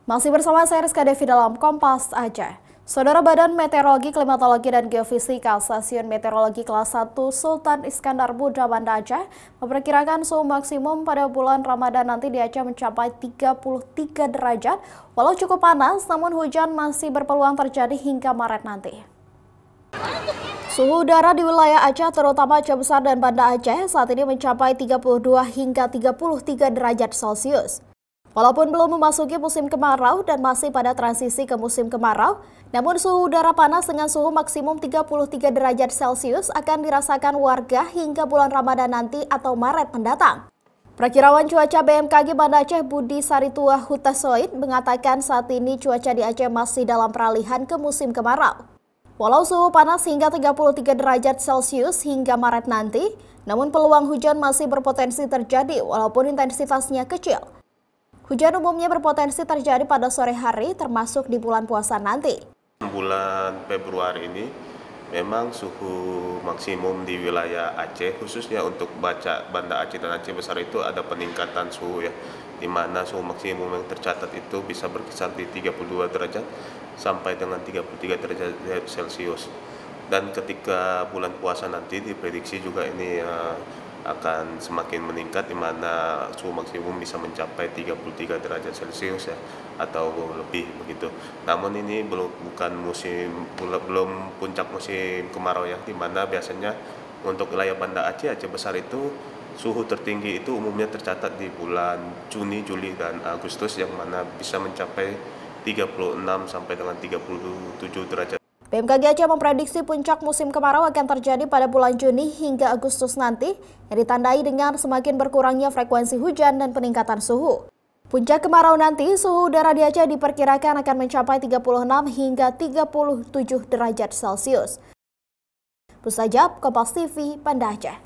Masih bersama saya Rizka Devi dalam Kompas Aceh. Saudara Badan Meteorologi, Klimatologi, dan Geofisika Stasiun Meteorologi Kelas 1 Sultan Iskandar Muda Banda Aceh memperkirakan suhu maksimum pada bulan Ramadan nanti di Aceh mencapai 33 derajat. Walau cukup panas, namun hujan masih berpeluang terjadi hingga Maret nanti. Suhu udara di wilayah Aceh, terutama Aceh Besar dan Banda Aceh, saat ini mencapai 32 hingga 33 derajat Celcius. Walaupun belum memasuki musim kemarau dan masih pada transisi ke musim kemarau, namun suhu udara panas dengan suhu maksimum 33 derajat Celcius akan dirasakan warga hingga bulan Ramadan nanti atau Maret mendatang. Perakirawan cuaca BMKG Banda Aceh Budi Saritua Hutasoid mengatakan saat ini cuaca di Aceh masih dalam peralihan ke musim kemarau. Walau suhu panas hingga 33 derajat Celcius hingga Maret nanti, namun peluang hujan masih berpotensi terjadi walaupun intensitasnya kecil. Hujan umumnya berpotensi terjadi pada sore hari termasuk di bulan puasa nanti. Bulan Februari ini memang suhu maksimum di wilayah Aceh, khususnya untuk Banda Aceh dan Aceh Besar itu ada peningkatan suhu ya, di mana suhu maksimum yang tercatat itu bisa berkisar di 32 derajat sampai dengan 33 derajat Celcius. Dan ketika bulan puasa nanti diprediksi juga ini akan semakin meningkat, di mana suhu maksimum bisa mencapai 33 derajat Celcius ya, atau lebih begitu. Namun ini belum puncak musim kemarau ya, di mana biasanya untuk wilayah Banda Aceh, Aceh Besar itu suhu tertinggi itu umumnya tercatat di bulan Juni, Juli, dan Agustus yang mana bisa mencapai 36 sampai dengan 37 derajat. BMKG Aceh memprediksi puncak musim kemarau akan terjadi pada bulan Juni hingga Agustus nanti, yang ditandai dengan semakin berkurangnya frekuensi hujan dan peningkatan suhu. Puncak kemarau nanti, suhu udara di Aceh diperkirakan akan mencapai 36 hingga 37 derajat Celcius. Pusajab, Kompas TV, Banda Aceh.